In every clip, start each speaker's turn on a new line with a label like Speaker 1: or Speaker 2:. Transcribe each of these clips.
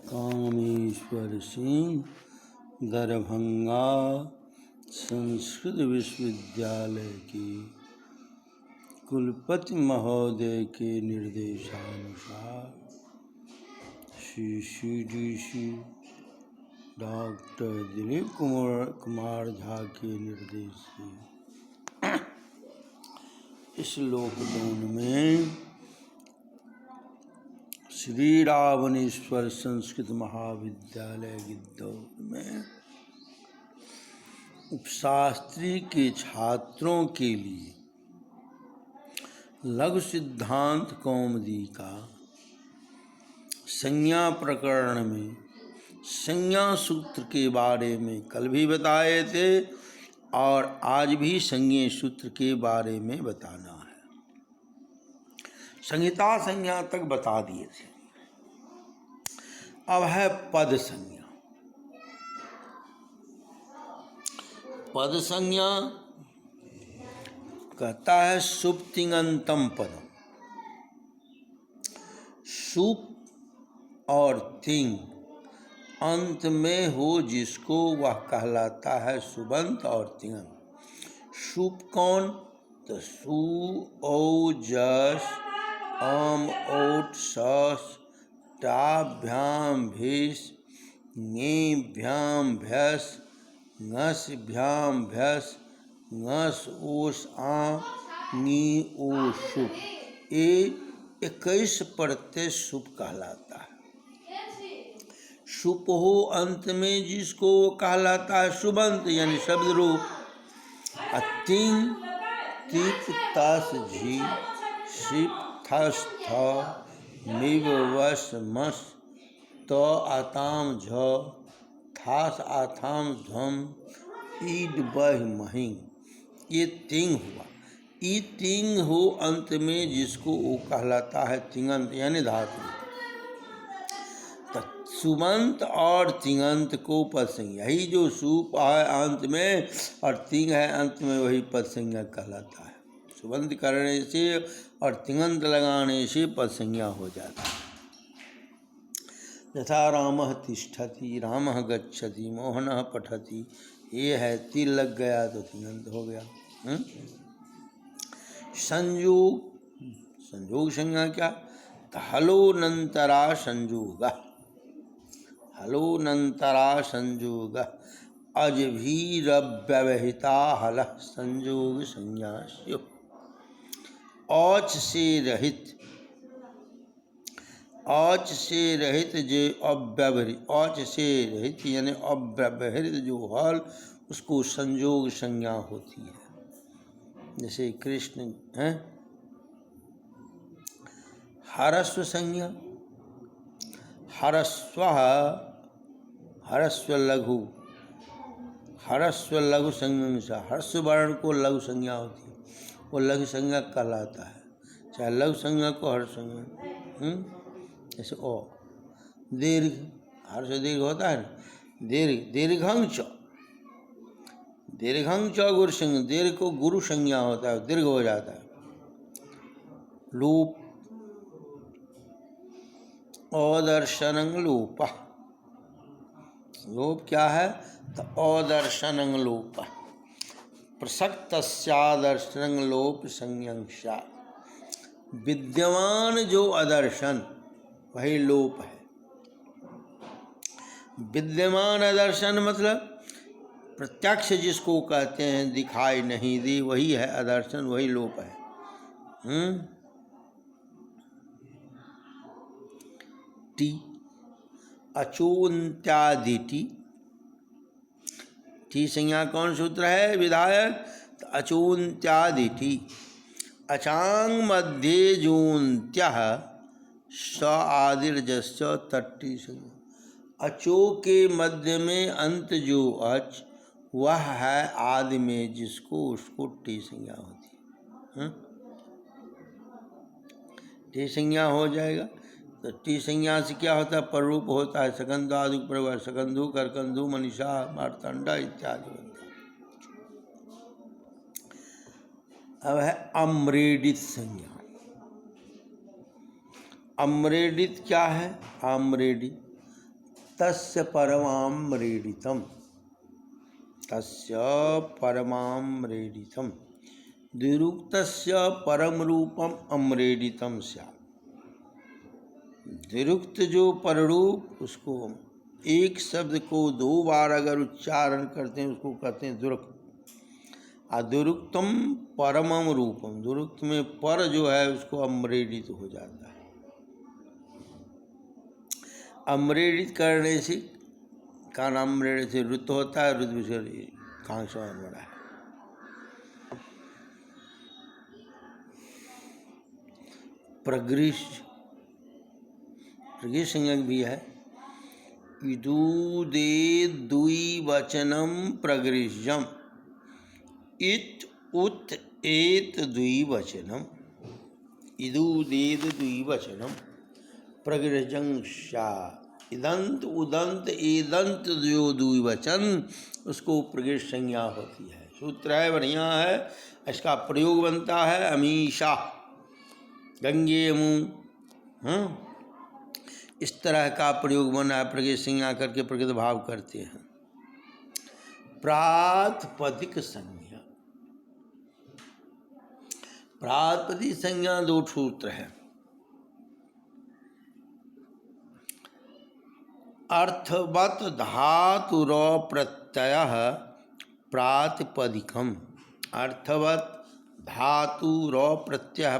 Speaker 1: कामेश्वर सिंह, दरभंगा संस्कृत विश्वविद्यालय के कुलपति महोदय के निर्देशानुसार श्री CDC डॉक्टर दिलीप कुमार झा के निर्देश से इस लॉकडाउन में श्री रावणेश्वर संस्कृत महाविद्यालय गिद्धौर में उपशास्त्री के छात्रों के लिए लघु सिद्धांत कौमुदी का संज्ञा प्रकरण में संज्ञा सूत्र के बारे में कल भी बताए थे और आज भी संज्ञेय सूत्र के बारे में बताना है। संहिता संज्ञा तक बता दिए थे। अब है पद संज्ञा। पद संज्ञा कहता है सुप तिङन्तम पदम। सुप और तिंग अंत में हो जिसको वह कहलाता है सुबंत और तिङंत। सुप कौन? तो सु औ जस अम ओट सस टाभ्याम भिस ङेभ्याम भ्यस ङस भ्याम भ्यस ङस ओस आम नी ओ सुप। ये 21 प्रत्यय सुप कहलाता है। सुप हो अंत में जिसको वो कहलाता है सुबंत यानी शब्द रूप। तिंग तिप तस झी शिप थस थ मिव वस मस त आताम झ थास आथाम ध्वम ईड बह महिं। ये तिंग हुआ। ई तिंग हो अंत में जिसको वो कहलाता है तिङंत यानी धातु। तो सुबंत और तिङंत को पद संज्ञा, यही जो सुप है अंत में और तिंग है अंत में वही पद संज्ञा कहलाता है। सुबंत करने से और तिङंत लगाने से पद संज्ञा हो जाता है। यथा रामः तिष्ठति, रामः गच्छति, मोहनः पठति। ये है तिल लग गया तो तिङंत हो गया। संयोग, संयोग संज्ञा क्या? तो हलोनंतरा संयोग, हलोनंतरा संयोग अजभीरव्यवहिता हलः संयोग संज्ञा स्युः। औच से रहित, औच से रहित जो अव्यवहित, औच से रहित यानी अव्यवहित जो हल उसको संयोग संज्ञा होती है। जैसे कृष्ण हैं हरस्व संज्ञा, हरस्व हरस्व लघु, हरस्व लघु संज्ञा से हर्ष वर्ण को लघु संज्ञा होती है, वो लघु संज्ञा कहलाता है। चाहे लघु संज्ञा को हर्ष संज्ञा। जैसे ओ दीर्घ, हर्ष दीर्घ होता है ना। दीर्घ दीर्घं च, दीर्घं च गुरु संज्ञा, दीर्घ को गुरु संज्ञा होता है, दीर्घ हो जाता है। लोप, अदर्शनं लोप। लोप क्या है? तो अदर्शनं लोप। प्रसक्तस्यादर्शनं लोप संज्ञा। विद्यमान जो अदर्शन वही लोप है। विद्यमान अदर्शन मतलब प्रत्यक्ष जिसको कहते हैं दिखाई नहीं दी, वही है अदर्शन, वही लोप है। टी अचोन्त्यादिति। टी संज्ञा कौन सूत्र है विधायक? तो अचोन्त्यादिति। अचांग मध्ये जोन्त्यः स आदिर्जस्य तट्टी संज्ञा। अचो के मध्य में अंत जो अच वह है आदि में जिसको उसको टी संज्ञा होती है। टी संज्ञा हो जाएगा। तो टी संज्ञा से क्या होता है? पररूप होता है। सकंध आदि प्रवर, सकंधु करकंधु मनीषा मार्तंडा इत्यादि बनता है। अब है अम्रेडित संज्ञा। अम्रेडित क्या है? अम्रेडित तस्य परमाम्रेडितम्, तस्य परमाम्रेडितम्, द्विरुक्तस्य परम रूपम अम्रेडितम स्यात्। द्विरुक्त जो पररूप, उसको एक शब्द को दो बार अगर उच्चारण करते हैं उसको कहते हैं दुरुक्त। दुरुक्तम परमम रूपम, दुरुक्त में पर जो है उसको अम्रेडित हो जाता है। अम्रेडित करने से का नाम अम्रेडित से रुत होता है, रुत विषय कांक्षा बड़ा है। प्रगृह्य, प्रगृह्य संज्ञक भी है। इदूदे द्विवचनम प्रगृह्यम, इत उत एत द्विवचनम, इदूदेद द्विवचनम प्रगृह्यं स्यात्। इदंत उदंत एदंत जो द्विवचन, उसको प्रगृह्य संज्ञा होती है। सूत्र है, बढ़िया है। इसका प्रयोग बनता है अमीषा, गंगे मुँह, इस तरह का प्रयोग बना है। प्रगृह्य संज्ञा करके प्रकृत भाव करते हैं। प्रातिपदिक संज्ञा, प्रातिपदिक संज्ञा दो सूत्र है। अर्थवत धातुर प्रत्यय प्रातिपदिकम, अर्थवत धातुर प्रत्यय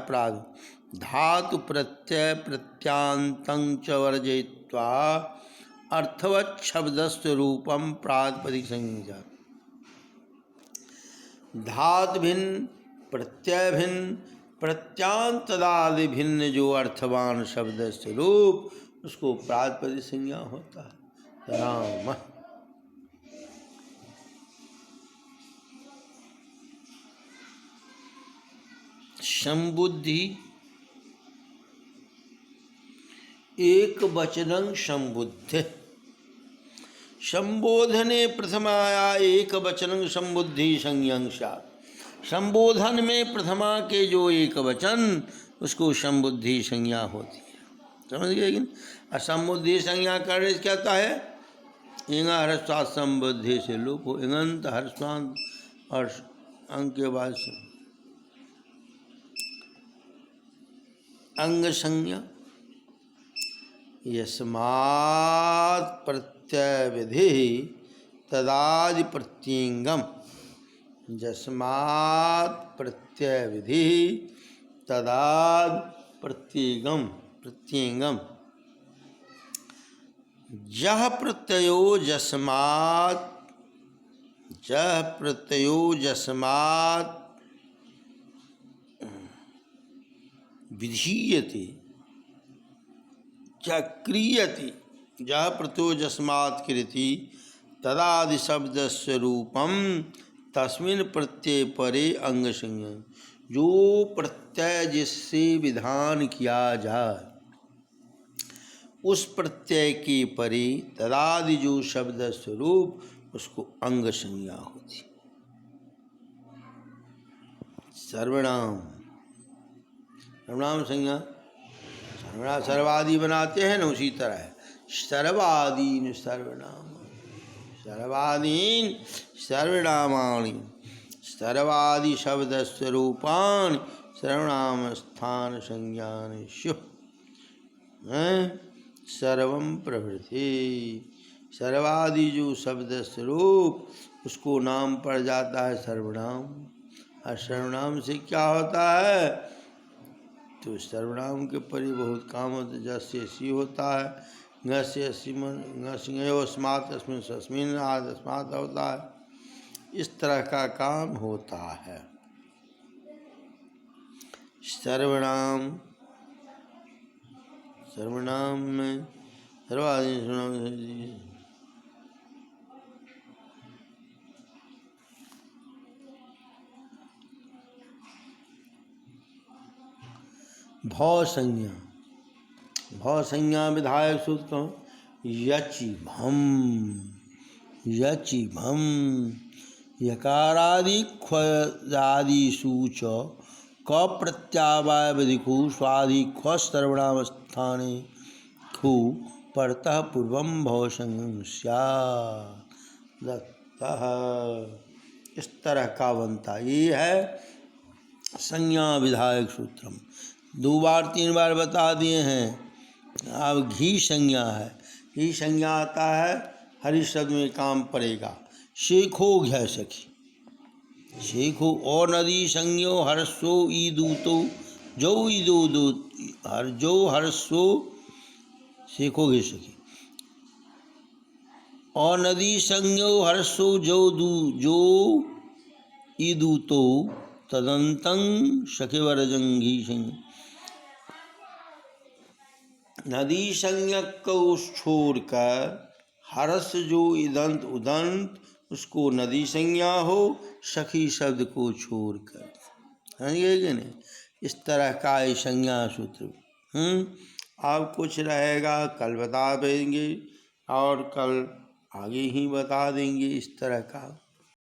Speaker 1: धातु प्रत्यय प्रत्यांतं च वर्जयित्वा अर्थवत शब्दस्य रूपम प्रातिपदिक संज्ञा। धातु भिन्न, प्रत्यय भिन्न, प्रत्यांतदादि भिन्न जो अर्थवान शब्द से रूप, उसको प्रातिपदिक संज्ञा होता है। राम संबुद्धि, एक वचनं संबुद्ध, संबोधने प्रथमाया एक वचनं संबुद्धि संज्ञं स्यात्। संबोधन में प्रथमा के जो एक वचन, उसको संबुद्धि संज्ञा होती है। समझ गए कि? असंबुद्धि संज्ञा करने से क्या कहता है? इंगा हर्षात संबुद्धि से लोप हो, इंगंत हर्षांत और अंग के बाद से अंग संज्ञा। यस्मात् प्रत्यय विधि तदादि प्रत्यंगम, यस्मात् प्रत्यय विधि तदादि प्रत्यंगम, प्रत्यंगम जह प्रत्ययो यस्मात्, जह प्रत्ययो यस्मात् विधीयते च क्रियते, जह प्रत्ययो यस्मात् क्रियते तदादि शब्दस्य रूपम तस्मिन् प्रत्यय परे अंग संज्ञा। जो प्रत्यय जिससे विधान किया जाए, उस प्रत्यय के परे तदादि जो शब्द स्वरूप, उसको अंग संज्ञा होती। सर्वनाम, सर्वनाम संज्ञा, सर्वनाम सर्वादि बनाते हैं ना, उसी तरह है। सर्वादीन सर्वनाम, सर्वादीन सर्वनामानि, सर्वादि शब्द स्वरूपान सर्वनाम स्थान संज्ञानेषु सर्वम प्रभृति। सर्वादि जो शब्द स्वरूप, उसको नाम पड़ जाता है सर्वनाम। और सर्वनाम से क्या होता है? तो सर्वनाम के परि बहुत काम होते, जैसे सी होता है, घ से अस्मात् अस्मिन् सस्मिन् आदि अस्मात् होता है। इस तरह का काम होता है। सर्वनाम, सर्वनाम में सर्वादि सर्वनाम भव संज्ञा, भव संज्ञा विधायक सूत्र यचि भम, यचि भम यकारादि ख्वादिषु च क प्रत्यावाय विधिखु स्वादि ख सर्वनाम स्थाने खु परतः पूर्वम भवसंगं स्यात् दत्तः। इस तरह का बनता। ये है संज्ञा विधायक सूत्रम। 2 बार 3 बार बता दिए हैं। अब घी संज्ञा है। घी संज्ञा आता है हरि शब्द में काम पड़ेगा। शेखो घय सखी, शेखो और नदी संज्ञो हर्षो ईदूतो जो ईदूदू हर जो हर्षो शेखो घय सखी और नदी संज्ञो हर्षो जो दू जो ईदूतो तदंतं सखिवरजं घी संज्ञ। नदी संज्ञक को छोड़कर हर्ष जो इदंत उदंत उसको नदी संज्ञा हो, सखी शब्द को छोड़कर। समझिए कि नहीं? इस तरह का ये संज्ञा सूत्र। अब कुछ रहेगा कल बता देंगे और कल आगे ही बता देंगे इस तरह का।